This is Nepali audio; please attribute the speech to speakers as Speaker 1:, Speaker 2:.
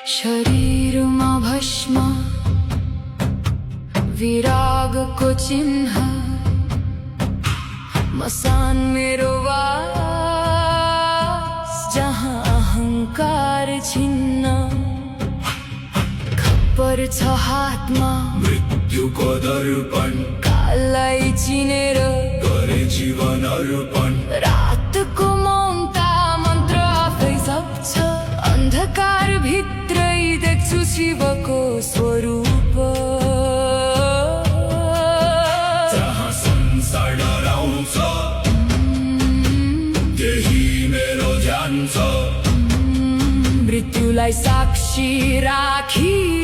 Speaker 1: शरीरमा भस्म विरागको चिन्ह मसान मेरो वास जहाँ अहंकार छिन्न खप्पर छ हातमा
Speaker 2: मृत्युको दर्पण
Speaker 1: काललाई चिनेर
Speaker 2: गरे जीवन अर्पण
Speaker 1: रातको मौनता मन्त्र आफै जप्छ अन्धकार भित्रै देख्छु शिवको स्वरूप
Speaker 2: जहाँ संसार डराउँछ त्यही मेरो ध्यान छ
Speaker 1: मृत्युलाई साक्षी राखी